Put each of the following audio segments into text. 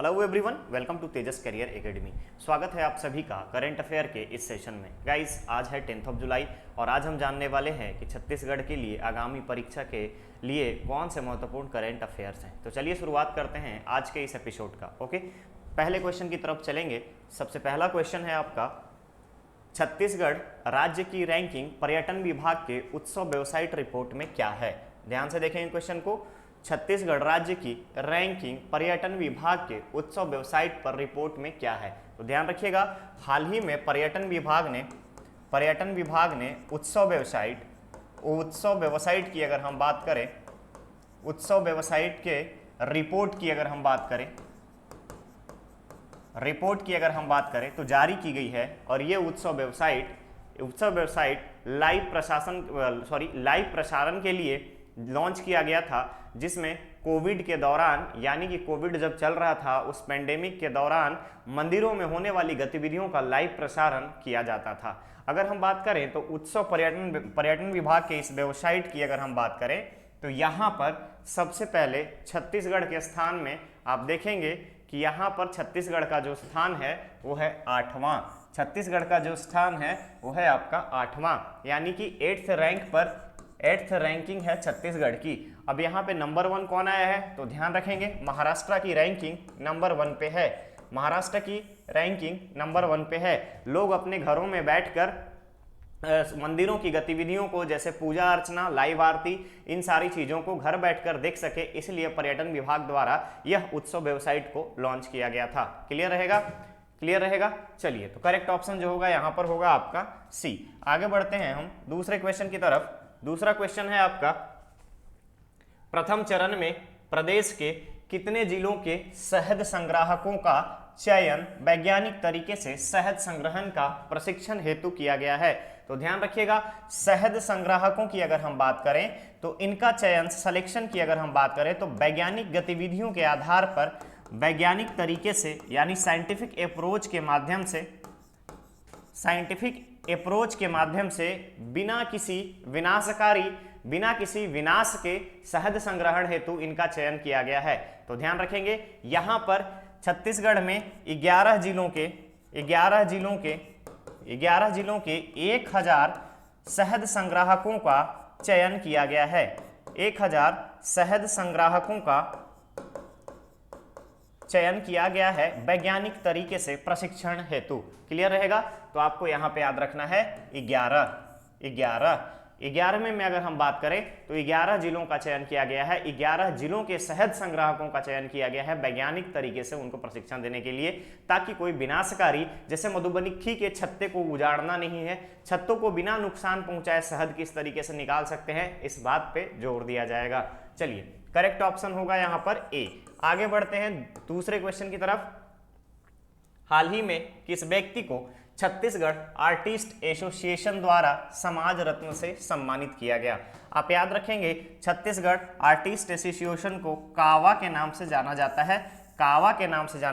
Hello everyone, welcome to Tejas career academy. स्वागत है आप सभी का करंट अफेयर के इस सेशन में। गाइस, आज है 10 जुलाई और आज हम जानने वाले हैं कि छत्तीसगढ़ के लिए आगामी परीक्षा के लिए कौन से महत्वपूर्ण करंट अफेयर्स हैं। तो चलिए शुरुआत करते हैं आज के इस एपिसोड का। ओके, पहले क्वेश्चन की तरफ चलेंगे। सबसे पहला क्वेश्चन है आपका, छत्तीसगढ़ राज्य की रैंकिंग पर्यटन विभाग के उत्सव वेबसाइट रिपोर्ट में क्या है। ध्यान से देखेंगे क्वेश्चन को। छत्तीसगढ़ राज्य की रैंकिंग पर्यटन विभाग के उत्सव वेबसाइट पर रिपोर्ट में क्या है। तो ध्यान रखिएगा, हाल ही में पर्यटन विभाग ने उत्सव वेबसाइट की अगर हम बात करें, उत्सव वेबसाइट के रिपोर्ट की अगर हम बात करें तो जारी की गई है। और ये उत्सव वेबसाइट लाइव प्रसारण के लिए लॉन्च किया गया था, जिसमें कोविड के दौरान, यानी कि कोविड जब चल रहा था उस पेंडेमिक के दौरान मंदिरों में होने वाली गतिविधियों का लाइव प्रसारण किया जाता था। अगर हम बात करें तो उत्सव पर्यटन विभाग के इस वेबसाइट की अगर हम बात करें तो यहाँ पर सबसे पहले छत्तीसगढ़ के स्थान में आप देखेंगे कि यहाँ पर छत्तीसगढ़ का जो स्थान है वो है 8वां। छत्तीसगढ़ का जो स्थान है वो है आपका 8वां, यानी कि 8th रैंकिंग है छत्तीसगढ़ की। अब यहाँ पे नंबर 1 कौन आया है तो ध्यान रखेंगे, महाराष्ट्र की रैंकिंग नंबर 1 पे है। महाराष्ट्र की रैंकिंग नंबर 1 पे है। लोग अपने घरों में बैठकर मंदिरों की गतिविधियों को, जैसे पूजा अर्चना, लाइव आरती, इन सारी चीज़ों को घर बैठकर देख सके, इसलिए पर्यटन विभाग द्वारा यह उत्सव वेबसाइट को लॉन्च किया गया था। क्लियर रहेगा। चलिए, तो करेक्ट ऑप्शन जो होगा यहाँ पर होगा आपका सी। आगे बढ़ते हैं हम दूसरे क्वेश्चन की तरफ। दूसरा क्वेश्चन है आपका, प्रथम चरण में प्रदेश के कितने जिलों के शहद संग्राहकों का चयन वैज्ञानिक तरीके से शहद संग्रहण का प्रशिक्षण हेतु किया गया है। तो ध्यान रखिएगा, शहद संग्राहकों की अगर हम बात करें तो इनका चयन, सिलेक्शन की अगर हम बात करें तो वैज्ञानिक गतिविधियों के आधार पर वैज्ञानिक तरीके से, यानी साइंटिफिक अप्रोच के माध्यम से बिना किसी विनाश के शहद संग्रहण हेतु इनका चयन किया गया है। तो ध्यान रखेंगे, यहाँ पर छत्तीसगढ़ में 11 जिलों के 1000 शहद संग्राहकों का चयन किया गया है। 1000 शहद संग्राहकों का चयन किया गया है वैज्ञानिक तरीके से प्रशिक्षण हेतु। क्लियर रहेगा। तो आपको यहाँ पे याद रखना है 11 में अगर हम बात करें तो 11 जिलों का चयन किया गया है। 11 जिलों के शहद संग्राहकों का चयन किया गया है वैज्ञानिक तरीके से उनको प्रशिक्षण देने के लिए, ताकि कोई विनाशकारी, जैसे मधुमक्खी के छत्ते को उजाड़ना नहीं है, छत्तों को बिना नुकसान पहुंचाए शहद किस तरीके से निकाल सकते हैं, इस बात पे जोर दिया जाएगा। चलिए, करेक्ट ऑप्शन होगा यहाँ पर ए। आगे बढ़ते हैं दूसरे क्वेश्चन की तरफ। हाल ही में किस व्यक्ति को छत्तीसगढ़ आर्टिस्ट एसोसिएशन द्वारा समाज रत्न से सम्मानित किया गया। आप याद रखेंगे, छत्तीसगढ़ आर्टिस्ट एसोसिएशन को कावा के नाम से जाना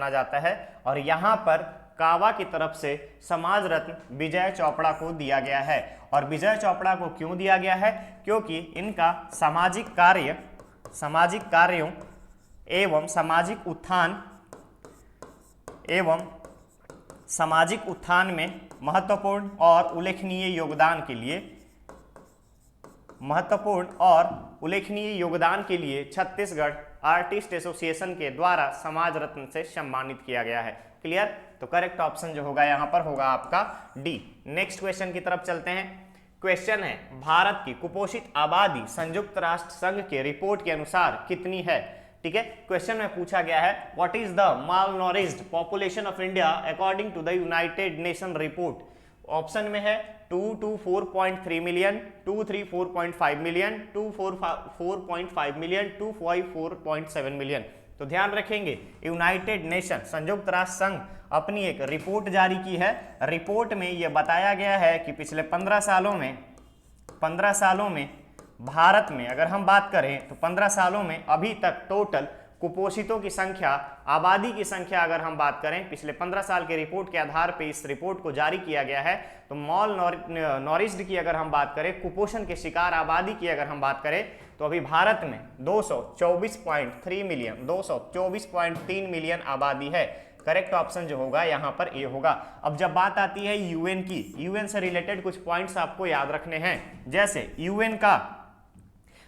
जाता है, और यहाँ पर कावा की तरफ से समाज रत्न विजय चोपड़ा को दिया गया है। और विजय चोपड़ा को क्यों दिया गया है? क्योंकि इनका सामाजिक कार्यों एवं सामाजिक उत्थान में महत्वपूर्ण और उल्लेखनीय योगदान के लिए छत्तीसगढ़ आर्टिस्ट एसोसिएशन के द्वारा समाज रत्न से सम्मानित किया गया है। क्लियर। तो करेक्ट ऑप्शन जो होगा यहाँ पर होगा आपका डी। नेक्स्ट क्वेश्चन की तरफ चलते हैं। क्वेश्चन है, भारत की कुपोषित आबादी संयुक्त राष्ट्र संघ के रिपोर्ट के अनुसार कितनी है। ठीक है, क्वेश्चन में पूछा गया है, what is the malnourished population of India according to the United Nation report. Option में है 2 to 4.3 million, 2 3 4.5 million, 2 4.5 million, 2 5 4.7 million. तो ध्यान रखेंगे, यूनाइटेड नेशन संयुक्त राष्ट्र संघ अपनी एक रिपोर्ट जारी की है। रिपोर्ट में यह बताया गया है कि पिछले 15 सालों में भारत में अगर हम बात करें तो 15 सालों में अभी तक टोटल कुपोषितों की संख्या, आबादी की संख्या अगर हम बात करें, पिछले 15 साल के रिपोर्ट के आधार पे इस रिपोर्ट को जारी किया गया है, तो मॉल नॉरिश्ड की अगर हम बात करें, कुपोषण के शिकार आबादी की अगर हम बात करें, तो अभी भारत में 224.3 मिलियन 224.3 मिलियन आबादी है। करेक्ट ऑप्शन जो होगा यहाँ पर ए होगा। अब जब बात आती है यूएन की, यूएन से रिलेटेड कुछ पॉइंट्स आपको याद रखने हैं, जैसे यूएन का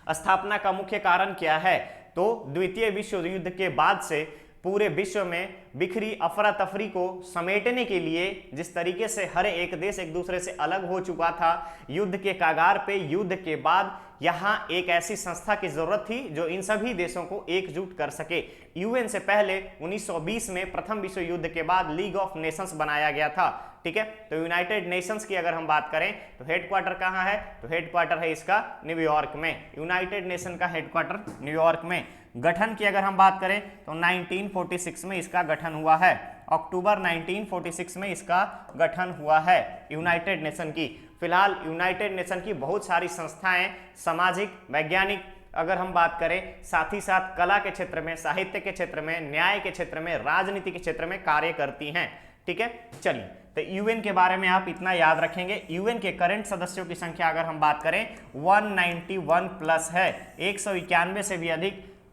स्थापना का मुख्य कारण क्या है, तो द्वितीय विश्व युद्ध के बाद से पूरे विश्व में बिखरी अफरा तफरी को समेटने के लिए, जिस तरीके से हर एक देश एक दूसरे से अलग हो चुका था, युद्ध के कागार पे, युद्ध के बाद यहाँ एक ऐसी संस्था की जरूरत थी जो इन सभी देशों को एकजुट कर सके। यूएन से पहले 1920 में प्रथम विश्व युद्ध के बाद लीग ऑफ नेशंस बनाया गया था। ठीक है, तो यूनाइटेड नेशंस की अगर हम बात करें तो हेडक्वार्टर कहाँ है, तो हेडक्वार्टर है इसका न्यूयॉर्क में। यूनाइटेड नेशन का हेडक्वार्टर न्यूयॉर्क में। गठन की अगर हम बात करें तो 1946 में इसका गठन हुआ है, अक्टूबर 1946 में इसका गठन हुआ है यूनाइटेड नेशन की। फिलहाल यूनाइटेड नेशन की बहुत सारी संस्थाएं सामाजिक, वैज्ञानिक अगर हम बात करें, साथ ही साथ कला के क्षेत्र में, साहित्य के क्षेत्र में, न्याय के क्षेत्र में, राजनीति के क्षेत्र में कार्य करती हैं। ठीक है, चलिए, तो यूएन के बारे में आप इतना याद रखेंगे। यूएन के करंट सदस्यों की संख्या अगर हम बात करें 191 प्लस है, 191 से भी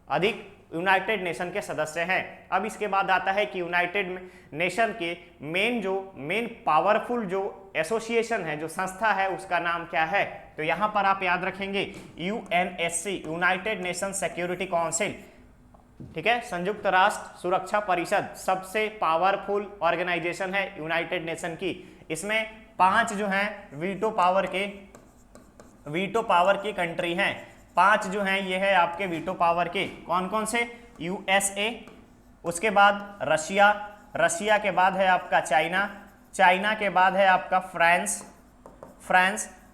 अधिक यूनाइटेड नेशन के सदस्य हैं। अब इसके बाद आता है कि यूनाइटेड नेशन के मेन पावरफुल जो एसोसिएशन है, जो संस्था है, उसका नाम क्या है, तो यहां पर आप याद रखेंगे UNSC, United nation security council. ठीक है, संयुक्त राष्ट्र सुरक्षा परिषद सबसे पावरफुल ऑर्गेनाइजेशन है यूनाइटेड नेशन की। इसमें 5 जो हैं वीटो पावर की कंट्री हैं, 5 जो हैं ये है आपके वीटो पावर के। कौन कौन से, यूएसए, उसके बाद रशिया के बाद है आपका चाइना के बाद है आपका फ्रांस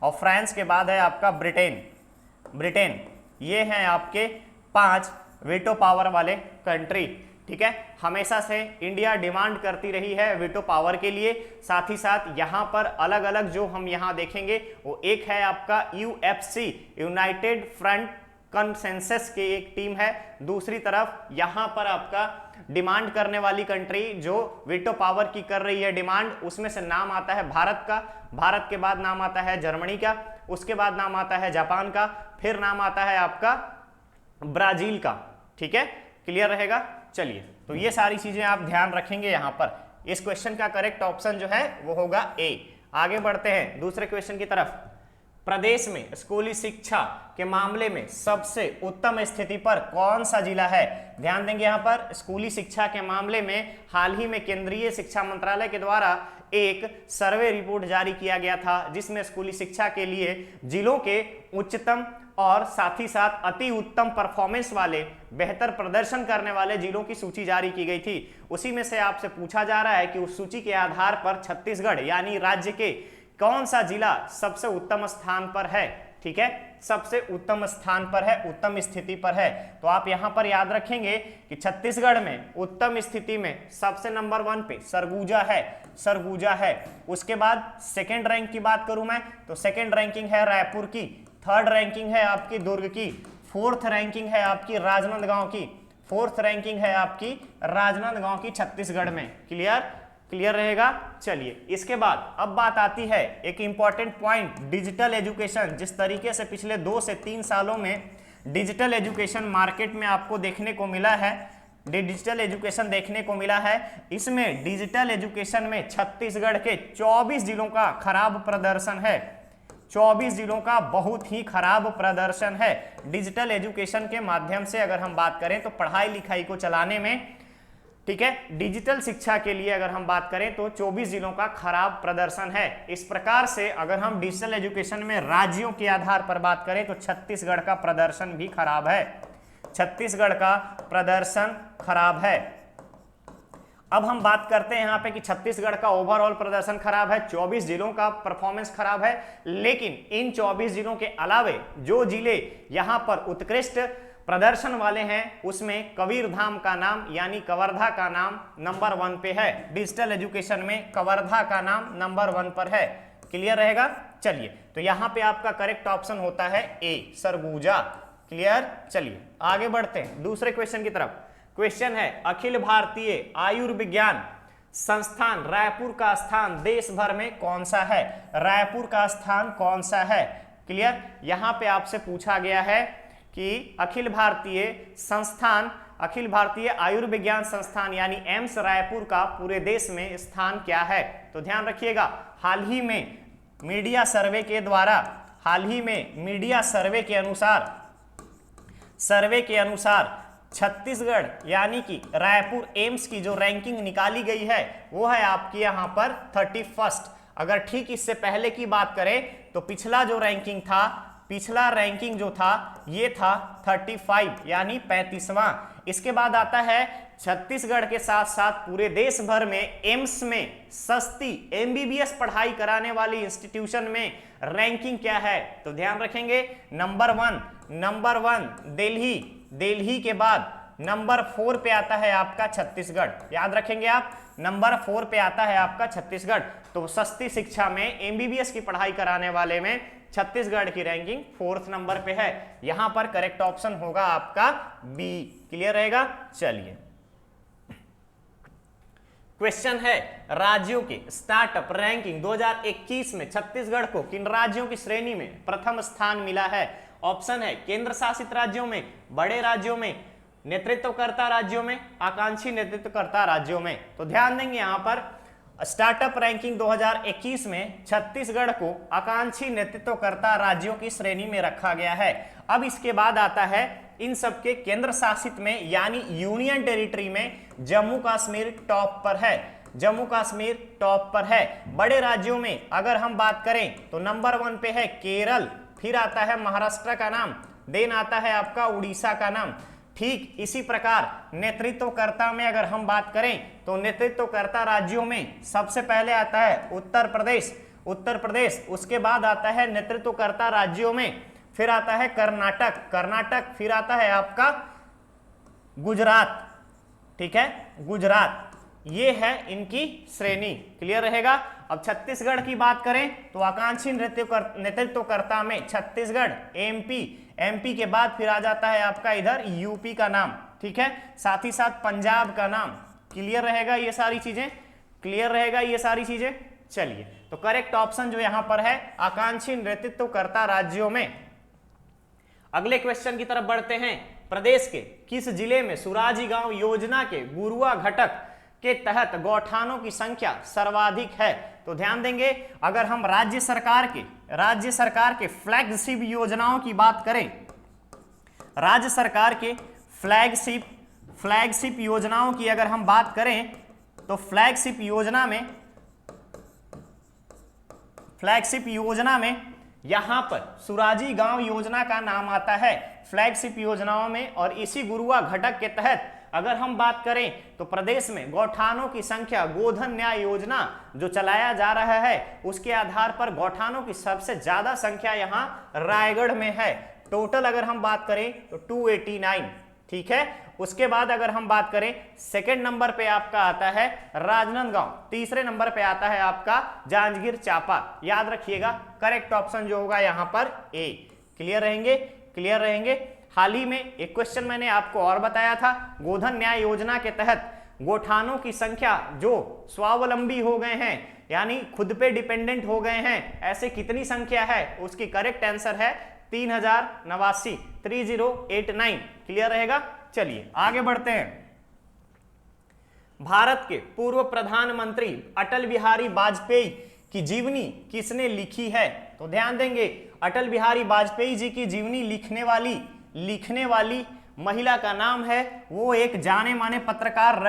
और फ्रांस के बाद है आपका ब्रिटेन। ये हैं आपके 5 वीटो पावर वाले कंट्री। ठीक है, हमेशा से इंडिया डिमांड करती रही है वीटो पावर के लिए। साथ ही साथ यहाँ पर अलग अलग जो हम यहाँ देखेंगे, वो एक है आपका यूएफसी, यूनाइटेड फ्रंट कंसेंसस की एक टीम है। दूसरी तरफ यहाँ पर आपका डिमांड करने वाली कंट्री जो वीटो पावर की कर रही है डिमांड, उसमें से नाम आता है भारत का, भारत के बाद नाम आता है जर्मनी का, उसके बाद नाम आता है जापान का, फिर नाम आता है आपका ब्राजील का। ठीक है, क्लियर रहेगा। चलिए, तो ये सारी चीजें आप ध्यान रखेंगे यहाँ पर। इस क्वेश्चन का करेक्ट ऑप्शन जो है वो होगा ए। आगे बढ़ते हैं दूसरे क्वेश्चन की तरफ। प्रदेश में स्कूली शिक्षा के मामले में सबसे उत्तम स्थिति पर कौन सा जिला है? ध्यान देंगे यहाँ पर, स्कूली शिक्षा के मामले में हाल ही में केंद्रीय शिक्षा मंत्रालय के द्वारा एक सर्वे रिपोर्ट जारी किया गया था, जिसमें स्कूली शिक्षा के लिए जिलों के उच्चतम और साथ ही साथ अति उत्तम परफॉर्मेंस वाले, बेहतर प्रदर्शन करने वाले जिलों की सूची जारी की गई थी। उसी में से आपसे पूछा जा रहा है कि उस सूची के आधार पर छत्तीसगढ़ यानी राज्य के कौन सा जिला सबसे उत्तम स्थान पर है। ठीक है, सबसे उत्तम स्थान पर है, उत्तम स्थिति पर है। तो आप यहां पर याद रखेंगे कि छत्तीसगढ़ में उत्तम स्थिति में सबसे नंबर 1 पे सरगुजा है। उसके बाद सेकंड रैंक की बात करूं मैं, तो सेकंड रैंकिंग है रायपुर की, थर्ड रैंकिंग है आपकी दुर्ग की, फोर्थ रैंकिंग है आपकी राजनांदगांव की, छत्तीसगढ़ में। क्लियर रहेगा। चलिए, इसके बाद अब बात आती है एक इंपॉर्टेंट पॉइंट, डिजिटल एजुकेशन। जिस तरीके से पिछले 2 से 3 सालों में डिजिटल एजुकेशन मार्केट में आपको देखने को मिला है, इसमें डिजिटल एजुकेशन में छत्तीसगढ़ के 24 जिलों का खराब प्रदर्शन है। 24 जिलों का बहुत ही खराब प्रदर्शन है डिजिटल एजुकेशन के माध्यम से। अगर हम बात करें तो पढ़ाई लिखाई को चलाने में, ठीक है, डिजिटल शिक्षा के लिए अगर हम बात करें तो 24 जिलों का खराब प्रदर्शन है। इस प्रकार से अगर हम डिजिटल एजुकेशन में राज्यों के आधार पर बात करें तो छत्तीसगढ़ का प्रदर्शन भी खराब है, छत्तीसगढ़ का प्रदर्शन खराब है। अब हम बात करते हैं यहाँ पे कि छत्तीसगढ़ का ओवरऑल प्रदर्शन खराब है, 24 जिलों का परफॉर्मेंस खराब है, लेकिन इन 24 जिलों के अलावे जो जिले यहाँ पर उत्कृष्ट प्रदर्शन वाले हैं, उसमें कबीरधाम का नाम यानी कवर्धा का नाम नंबर 1 पे है। डिजिटल एजुकेशन में कवर्धा का नाम नंबर 1 पर है। क्लियर रहेगा। चलिए, तो यहाँ पे आपका करेक्ट ऑप्शन होता है ए, सरगुजा। क्लियर। चलिए आगे बढ़ते हैं दूसरे क्वेश्चन की तरफ। क्वेश्चन है अखिल भारतीय आयुर्विज्ञान संस्थान रायपुर का स्थान देश भर में कौन सा है? रायपुर का स्थान कौन सा है? क्लियर? यहां पे आपसे पूछा गया है कि अखिल भारतीय आयुर्विज्ञान संस्थान यानी एम्स रायपुर का पूरे देश में स्थान क्या है? तो ध्यान रखिएगा, हाल ही में मीडिया सर्वे के अनुसार छत्तीसगढ़ यानी कि रायपुर एम्स की जो रैंकिंग निकाली गई है वो है आपकी यहां पर 31st। अगर ठीक इससे पहले की बात करें तो पिछला रैंकिंग जो था ये था 35 यानी 35वां। इसके बाद आता है छत्तीसगढ़ के साथ साथ पूरे देश भर में एम्स में सस्ती एमबीबीएस पढ़ाई कराने वाली इंस्टीट्यूशन में रैंकिंग क्या है? तो ध्यान रखेंगे, नंबर वन दिल्ली के बाद नंबर 4 पे आता है आपका छत्तीसगढ़। याद रखेंगे आप, नंबर 4 पे आता है आपका छत्तीसगढ़। तो सस्ती शिक्षा में एमबीबीएस की पढ़ाई कराने वाले में छत्तीसगढ़ की रैंकिंग 4th नंबर पे है। यहां पर करेक्ट ऑप्शन होगा आपका बी। क्लियर रहेगा? चलिए, क्वेश्चन है राज्यों के स्टार्टअप रैंकिंग 2021 में छत्तीसगढ़ को किन राज्यों की श्रेणी में प्रथम स्थान मिला है? ऑप्शन है केंद्र शासित राज्यों में, बड़े राज्यों में, नेतृत्वकर्ता राज्यों में, आकांक्षी नेतृत्वकर्ता राज्यों में। तो ध्यान देंगे यहां पर स्टार्टअप रैंकिंग 2021 में छत्तीसगढ़ को आकांक्षी नेतृत्वकर्ता राज्यों की श्रेणी में रखा गया है। अब इसके बाद आता है इन सबके केंद्र शासित में यानी यूनियन टेरिटरी में जम्मू कश्मीर टॉप पर है। बड़े राज्यों में अगर हम बात करें तो नंबर 1 पे है केरल, फिर आता है महाराष्ट्र का नाम, देन आता है आपका उड़ीसा का नाम। ठीक इसी प्रकार नेतृत्वकर्ता में अगर हम बात करें तो नेतृत्वकर्ता राज्यों में सबसे पहले आता है उत्तर प्रदेश, उसके बाद आता है नेतृत्वकर्ता राज्यों में फिर आता है कर्नाटक, फिर आता है आपका गुजरात। ठीक है, गुजरात, ये है इनकी श्रेणी। क्लियर रहेगा? अब छत्तीसगढ़ की बात करें तो आकांक्षी नेतृत्वकर्ता में छत्तीसगढ़, एमपी के बाद फिर आ जाता है आपका इधर यूपी का नाम। ठीक है, साथ ही साथ पंजाब का नाम। क्लियर रहेगा ये सारी चीजें? चलिए, तो करेक्ट ऑप्शन जो यहां पर है आकांक्षी नेतृत्वकर्ता राज्यों में। अगले क्वेश्चन की तरफ बढ़ते हैं। प्रदेश के किस जिले में सुराजी गांव योजना के गुरुआ घटक के तहत गौठानों की संख्या सर्वाधिक है? तो ध्यान देंगे, अगर हम राज्य सरकार के फ्लैगशिप योजनाओं की बात करें, राज्य सरकार के फ्लैगशिप योजनाओं की अगर हम बात करें तो फ्लैगशिप योजना में यहां पर सुराजी गांव योजना का नाम आता है फ्लैगशिप योजनाओं में। और इसी गुरुआ घटक के तहत अगर हम बात करें तो प्रदेश में गौठानों की संख्या, गोधन न्याय योजना जो चलाया जा रहा है उसके आधार पर गौठानों की सबसे ज्यादा संख्या यहां रायगढ़ में है। टोटल अगर हम बात करें तो 289। ठीक है, उसके बाद अगर हम बात करें सेकंड नंबर पे आपका आता है राजनांदगांव, तीसरे नंबर पे आता है आपका जांजगीर चांपा। याद रखिएगा, करेक्ट ऑप्शन जो होगा यहां पर ए। क्लियर रहेंगे? हाल ही में एक क्वेश्चन मैंने आपको और बताया था, गोधन न्याय योजना के तहत गोठानों की संख्या जो स्वावलंबी हो गए हैं यानी खुद पे डिपेंडेंट हो गए हैं, ऐसे कितनी संख्या है? उसकी करेक्ट आंसर है 3089, 3089। क्लियर रहेगा? चलिए आगे बढ़ते हैं। भारत के पूर्व प्रधानमंत्री अटल बिहारी वाजपेयी की जीवनी किसने लिखी है? तो ध्यान देंगे, अटल बिहारी वाजपेयी जी की जीवनी लिखने वाली महिला का नाम है, वो एक जाने माने पत्रकार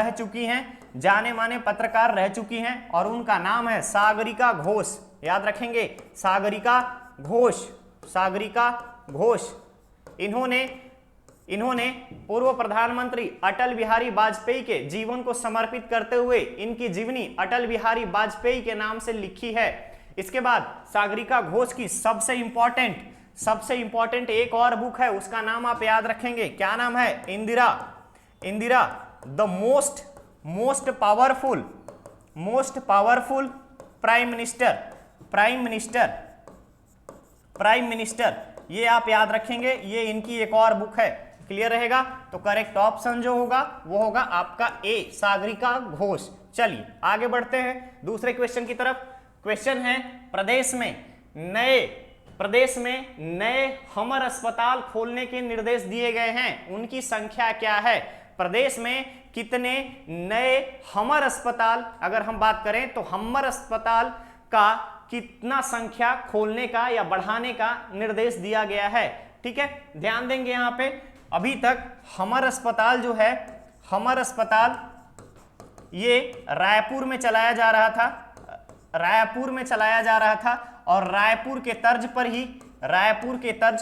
रह चुकी हैं और उनका नाम है सागरिका घोष। याद रखेंगे, सागरिका घोष। इन्होंने पूर्व प्रधानमंत्री अटल बिहारी वाजपेयी के जीवन को समर्पित करते हुए इनकी जीवनी अटल बिहारी वाजपेयी के नाम से लिखी है। इसके बाद सागरिका घोष की सबसे इंपॉर्टेंट एक और बुक है, उसका नाम आप याद रखेंगे। क्या नाम है? Indira the most powerful prime minister. ये आप याद रखेंगे, ये इनकी एक और बुक है क्लियर रहेगा? तो करेक्ट ऑप्शन जो होगा वो होगा आपका ए, सागरिका घोष। चलिए आगे बढ़ते हैं दूसरे क्वेश्चन की तरफ। क्वेश्चन है, प्रदेश में नए हमर अस्पताल खोलने के निर्देश दिए गए हैं, उनकी संख्या क्या है? प्रदेश में कितने नए हमर अस्पताल, अगर हम बात करें तो हमर अस्पताल का कितना संख्या खोलने का या बढ़ाने का निर्देश दिया गया है? ठीक है, ध्यान देंगे यहाँ पे। अभी तक हमर अस्पताल जो है, हमर अस्पताल ये रायपुर में चलाया जा रहा था, और रायपुर के तर्ज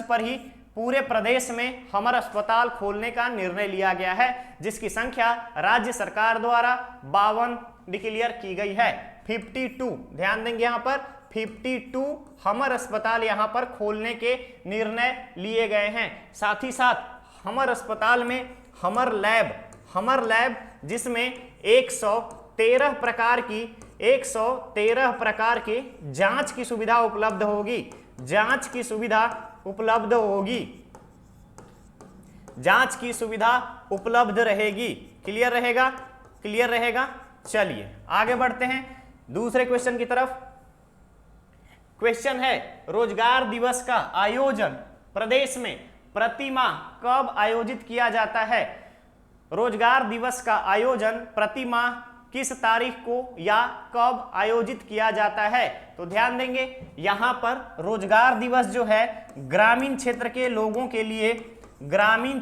पर ही पूरे प्रदेश में हमर अस्पताल खोलने का निर्णय लिया गया है, जिसकी संख्या राज्य सरकार द्वारा 52 डिक्लेयर की गई है। 52, ध्यान देंगे यहाँ पर 52 हमर अस्पताल यहाँ पर खोलने के निर्णय लिए गए हैं। साथ ही साथ हमर अस्पताल में हमर लैब जिसमें 113 प्रकार की जांच की सुविधा उपलब्ध रहेगी। क्लियर रहेगा? चलिए आगे बढ़ते हैं दूसरे क्वेश्चन की तरफ। क्वेश्चन है, रोजगार दिवस का आयोजन प्रदेश में प्रति माह कब आयोजित किया जाता है? रोजगार दिवस का आयोजन प्रति माह किस तारीख को या कब आयोजित किया जाता है? तो ध्यान देंगे यहां पर रोजगार दिवस जो है ग्रामीण क्षेत्र के लोगों के लिए, ग्रामीण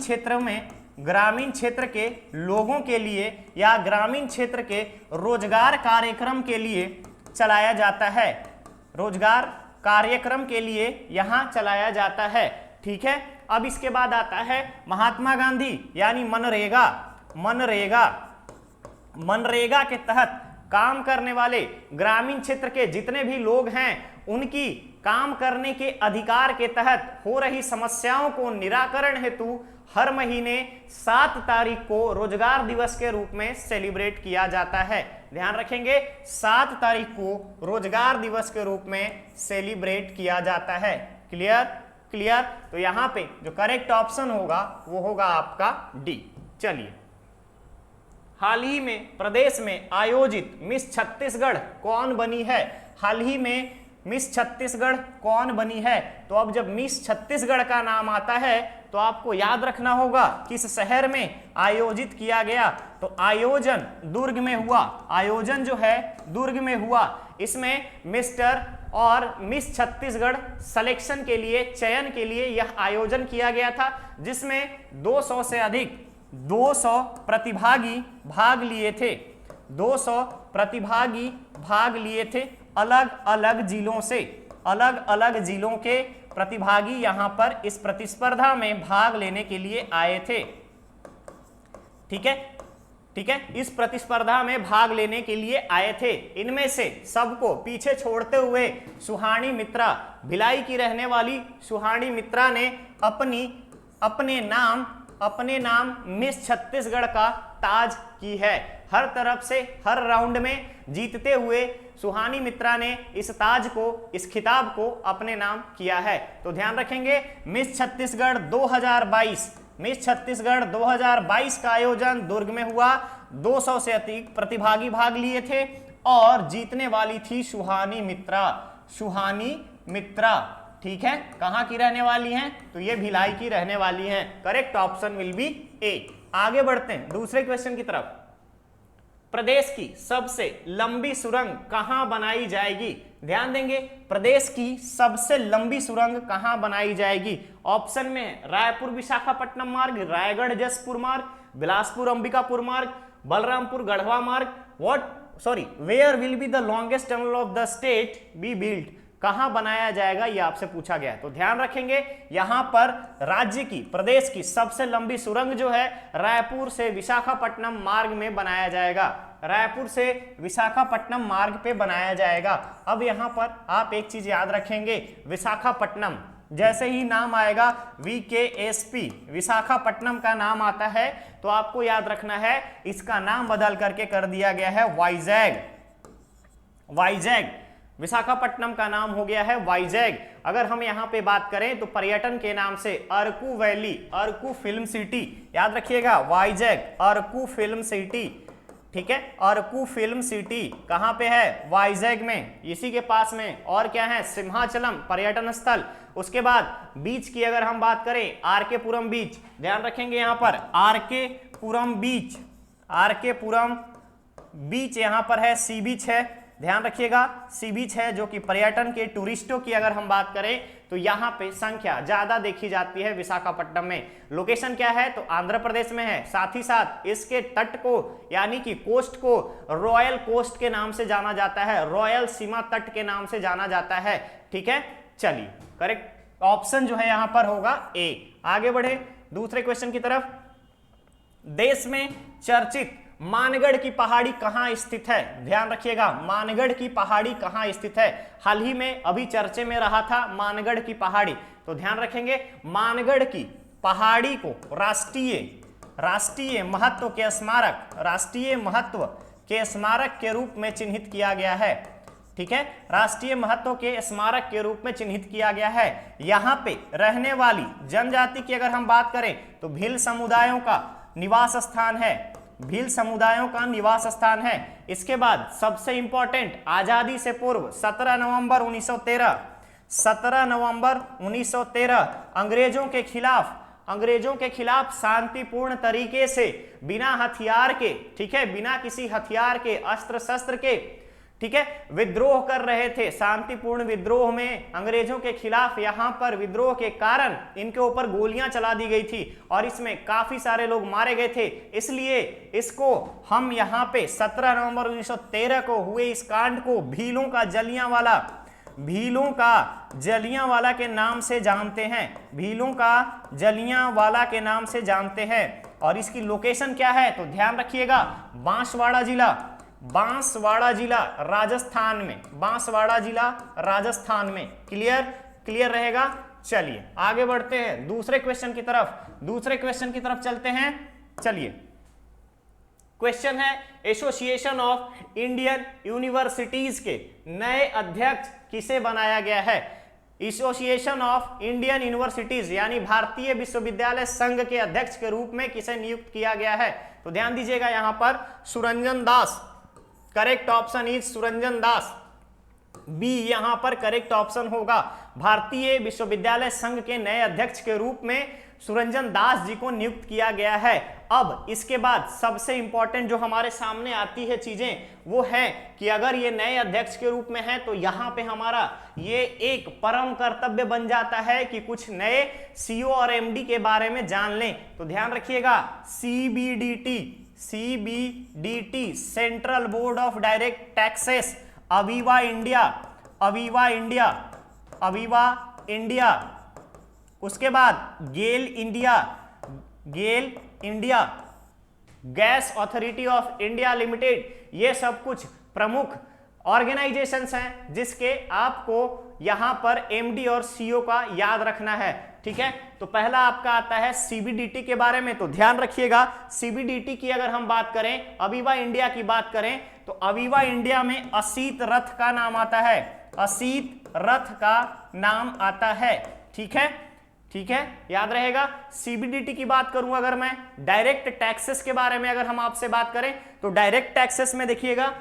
क्षेत्र के लोगों के लिए या ग्रामीण क्षेत्र के रोजगार कार्यक्रम के लिए चलाया जाता है। रोजगार कार्यक्रम के लिए यहां चलाया जाता है। ठीक है, अब इसके बाद आता है महात्मा गांधी यानी मनरेगा के तहत काम करने वाले ग्रामीण क्षेत्र के जितने भी लोग हैं, उनकी काम करने के अधिकार के तहत हो रही समस्याओं को निराकरण हेतु हर महीने 7 तारीख को रोजगार दिवस के रूप में सेलिब्रेट किया जाता है। ध्यान रखेंगे 7 तारीख को रोजगार दिवस के रूप में सेलिब्रेट किया जाता है। क्लियर? तो यहां पे जो करेक्ट ऑप्शन होगा वो होगा आपका डी। चलिए, हाल ही में प्रदेश में आयोजित मिस छत्तीसगढ़ कौन बनी है? हाल ही में मिस छत्तीसगढ़ कौन बनी है? तो अब जब मिस छत्तीसगढ़ का नाम आता है तो आपको याद रखना होगा किस शहर में आयोजित किया गया। तो आयोजन दुर्ग में हुआ, आयोजन जो है दुर्ग में हुआ। इसमें मिस्टर और मिस छत्तीसगढ़ सिलेक्शन के लिए, चयन के लिए यह आयोजन किया गया था, जिसमें 200 से अधिक 200 प्रतिभागी भाग लिए थे। 200 प्रतिभागी भाग लिए थे अलग अलग जिलों के प्रतिभागी यहां पर इस प्रतिस्पर्धा में भाग लेने के लिए आए थे। ठीक है, इस प्रतिस्पर्धा में भाग लेने के लिए आए थे। इनमें से सबको पीछे छोड़ते हुए सुहानी मित्रा, भिलाई की रहने वाली सुहानी मित्रा ने अपने नाम मिस छत्तीसगढ़ का ताज की है। हर तरफ से हर राउंड में जीतते हुए सुहानी मित्रा ने इस ताज को, इस खिताब को अपने नाम किया है। तो ध्यान रखेंगे मिस छत्तीसगढ़ 2022 का आयोजन दुर्ग में हुआ। 200 से अधिक प्रतिभागी भाग लिए थे और जीतने वाली थी सुहानी मित्रा। ठीक है, कहां की रहने वाली हैं? तो ये भिलाई की रहने वाली हैं। करेक्ट ऑप्शन विल बी ए। आगे बढ़ते हैं दूसरे क्वेश्चन की तरफ। प्रदेश की सबसे लंबी सुरंग कहां बनाई जाएगी? ध्यान देंगे प्रदेश की सबसे लंबी सुरंग कहां बनाई जाएगी? ऑप्शन में रायपुर विशाखापट्टनम मार्ग, रायगढ़ जसपुर मार्ग, बिलासपुर अंबिकापुर मार्ग, बलरामपुर गढ़वा मार्ग। Where will be the longest tunnel of the state be built? कहां बनाया जाएगा ये आपसे पूछा गया है। तो ध्यान रखेंगे यहां पर प्रदेश की सबसे लंबी सुरंग जो है रायपुर से विशाखापट्टनम मार्ग में बनाया जाएगा। रायपुर से विशाखापट्टनम मार्ग पे बनाया जाएगा। अब यहां पर आप एक चीज याद रखेंगे, विशाखापट्टनम जैसे ही नाम आएगा VKSP, विशाखापट्टनम का नाम आता है तो आपको याद रखना है इसका नाम बदल करके कर दिया गया है वाइजैग। विशाखापट्टनम का नाम हो गया है वाइजैग। अगर हम यहाँ पे बात करें तो पर्यटन के नाम से Araku valley, Araku film city, याद रखिएगा वाइजैग अरकू फिल्म सिटी, ठीक है। अरकू फिल्म सिटी कहाँ पे है? वाइजैग में, इसी के पास में। और क्या है? सिंहाचलम पर्यटन स्थल। उसके बाद बीच की अगर हम बात करें, आरके पुरम बीच, ध्यान रखेंगे यहाँ पर आरके पुरम बीच, आरके पुरम बीच यहाँ पर है, सी बीच है, ध्यान रखिएगा सी बीच है, जो कि पर्यटन के टूरिस्टों की अगर हम बात करें तो यहाँ पे संख्या ज्यादा देखी जाती है विशाखापट्टनम में। लोकेशन क्या है? तो आंध्र प्रदेश में है। साथ ही साथ इसके तट को यानी कि कोस्ट को रॉयल कोस्ट के नाम से जाना जाता है, रॉयल सीमा तट के नाम से जाना जाता है, ठीक है। चलिए करेक्ट ऑप्शन जो है यहाँ पर होगा ए। आगे बढ़े दूसरे क्वेश्चन की तरफ। देश में चर्चित मानगढ़ की पहाड़ी कहां स्थित है? ध्यान रखिएगा मानगढ़ की पहाड़ी कहां स्थित है? हाल ही में अभी चर्चे में रहा था मानगढ़ की पहाड़ी, तो ध्यान रखेंगे मानगढ़ की पहाड़ी को राष्ट्रीय महत्व के स्मारक, राष्ट्रीय महत्व के स्मारक के रूप में चिन्हित किया गया है, ठीक है। राष्ट्रीय महत्व के स्मारक के रूप में चिन्हित किया गया है। यहाँ पे रहने वाली जनजाति की अगर हम बात करें तो भील समुदायों का निवास स्थान है, भील समुदायों का निवास स्थान है। इसके बाद सबसे इंपॉर्टेंट, आजादी से पूर्व 17 नवंबर 1913 अंग्रेजों के खिलाफ शांतिपूर्ण तरीके से बिना हथियार के, ठीक है, बिना किसी हथियार के, अस्त्र शस्त्र के, ठीक है, विद्रोह कर रहे थे। शांतिपूर्ण विद्रोह में अंग्रेजों के खिलाफ यहाँ पर विद्रोह के कारण इनके ऊपर गोलियां चला दी गई थी और इसमें काफी सारे लोग मारे गए थे। इसलिए इसको हम यहाँ पे 17 नवंबर 1913 को हुए इस कांड को भीलों का जलियांवाला के नाम से जानते हैं, भीलों का जलियांवाला के नाम से जानते हैं। और इसकी लोकेशन क्या है? तो ध्यान रखिएगा बांसवाड़ा जिला राजस्थान में, बांसवाड़ा जिला राजस्थान में। क्लियर रहेगा। चलिए आगे बढ़ते हैं दूसरे क्वेश्चन की तरफ चलते हैं। चलिए क्वेश्चन है एसोसिएशन ऑफ इंडियन यूनिवर्सिटीज के नए अध्यक्ष किसे बनाया गया है? एसोसिएशन ऑफ इंडियन यूनिवर्सिटीज यानी भारतीय विश्वविद्यालय संघ के अध्यक्ष के रूप में किसे नियुक्त किया गया है? तो ध्यान दीजिएगा यहां पर Suranjan Das, correct option is Suranjan Das, B यहां पर करेक्ट ऑप्शन होगा। भारतीय विश्वविद्यालय संघ के नए अध्यक्ष के रूप में सुरंजन दास जी को नियुक्त किया गया है। अब इसके बाद सबसे इंपॉर्टेंट जो हमारे सामने आती है चीजें वो है कि अगर ये नए अध्यक्ष के रूप में है तो यहाँ पे हमारा ये एक परम कर्तव्य बन जाता है कि कुछ नए सीओ और एमडी के बारे में जान लें। तो ध्यान रखिएगा CBDT central board of direct taxes, Aviva India, उसके बाद GAIL India, gas authority of India limited, ये सब कुछ प्रमुख ऑर्गेनाइजेशंस हैं जिसके आपको यहां पर एमडी और सीओ का याद रखना है, ठीक है। तो पहला आपका आता है सीबीडीटी के बारे में। तो ध्यान रखिएगा सीबीडीटी की अगर हम बात करें, अवीवा इंडिया की बात करें तो अवीवा इंडिया में असीत रथ का नाम आता है, असीत रथ का नाम आता है, ठीक है, याद रहेगा। सीबीडीटी की बात करूं अगर मैं, डायरेक्ट टैक्सेस के बारे में अगर हम आपसे बात करें तो डायरेक्ट टैक्सेस में देखिएगा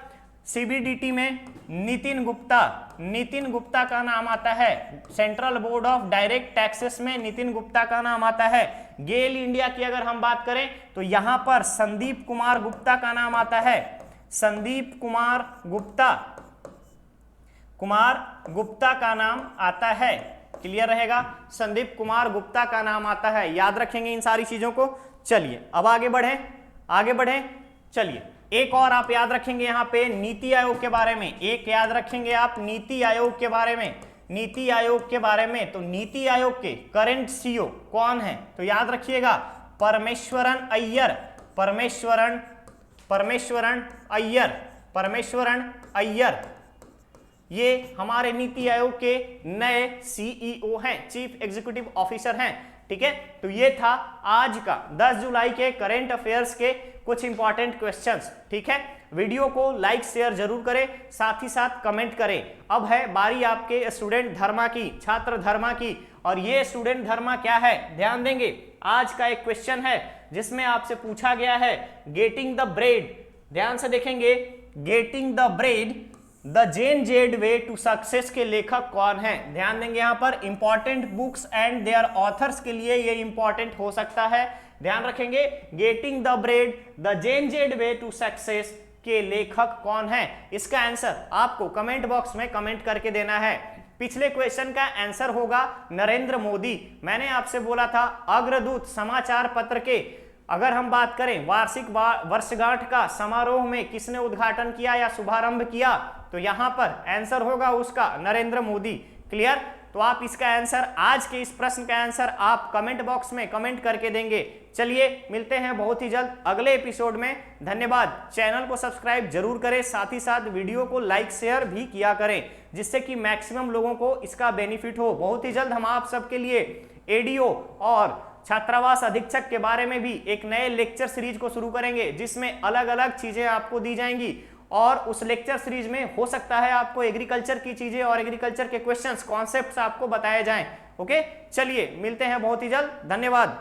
सीबीडीटी में नितिन गुप्ता का नाम आता है, central board of direct taxes में नितिन गुप्ता का नाम आता है। गेल इंडिया की अगर हम बात करें तो यहां पर संदीप कुमार गुप्ता का नाम आता है, संदीप कुमार गुप्ता का नाम आता है, क्लियर रहेगा, संदीप कुमार गुप्ता का नाम आता है, याद रखेंगे इन सारी चीजों को। चलिए अब आगे बढ़े। चलिए एक और आप याद रखेंगे यहाँ पे नीति आयोग के बारे में, एक याद रखेंगे आप नीति आयोग के बारे में। तो नीति आयोग के करंट सीईओ कौन है? तो याद रखिएगा परमेश्वरन अय्यर, ये हमारे नीति आयोग के नए सीईओ हैं, चीफ एग्जीक्यूटिव ऑफिसर हैं, ठीक है। तो ये था आज का 10 जुलाई के करंट अफेयर्स के कुछ इंपॉर्टेंट क्वेश्चंस, ठीक है। वीडियो को लाइक शेयर जरूर करें, साथ ही साथ कमेंट करें। अब है बारी आपके स्टूडेंट धर्मा की, छात्र धर्मा की। और ये स्टूडेंट धर्मा क्या है, ध्यान देंगे। आज का एक क्वेश्चन है जिसमें आपसे पूछा गया है गेटिंग द ब्रेड, ध्यान से देखेंगे, getting the bread the gen Z way to success के लेखक कौन है। ध्यान देंगे, यहां पर important books and their authors के लिए ये इंपॉर्टेंट हो सकता है, ध्यान रखेंगे। Getting the bread the gen Z way to success के लेखक कौन है, इसका आंसर आपको कमेंट बॉक्स में कमेंट करके देना है। पिछले क्वेश्चन का आंसर होगा नरेंद्र मोदी। मैंने आपसे बोला था अग्रदूत समाचार पत्र के अगर हम बात करें वार्षिक वर्षगांठ का समारोह में किसने उद्घाटन किया या शुभारंभ किया, तो यहां पर आंसर होगा उसका नरेंद्र मोदी। क्लियर? तो आप इसका आंसर, आज के इस प्रश्न का आंसर आप कमेंट बॉक्स में कमेंट करके देंगे। चलिए मिलते हैं बहुत ही जल्द अगले एपिसोड में। धन्यवाद। चैनल को सब्सक्राइब जरूर करें, साथ ही साथ वीडियो को लाइक शेयर भी किया करें, जिससे कि मैक्सिमम लोगों को इसका बेनिफिट हो। बहुत ही जल्द हम आप सबके लिए एडीओ और छात्रावास अधीक्षक के बारे में भी एक नए लेक्चर सीरीज को शुरू करेंगे, जिसमें अलग अलग चीजें आपको दी जाएंगी। और उस लेक्चर सीरीज में हो सकता है आपको एग्रीकल्चर की चीजें और एग्रीकल्चर के क्वेश्चंस, कॉन्सेप्ट्स आपको बताए जाएं। ओके, चलिए मिलते हैं बहुत ही जल्द। धन्यवाद।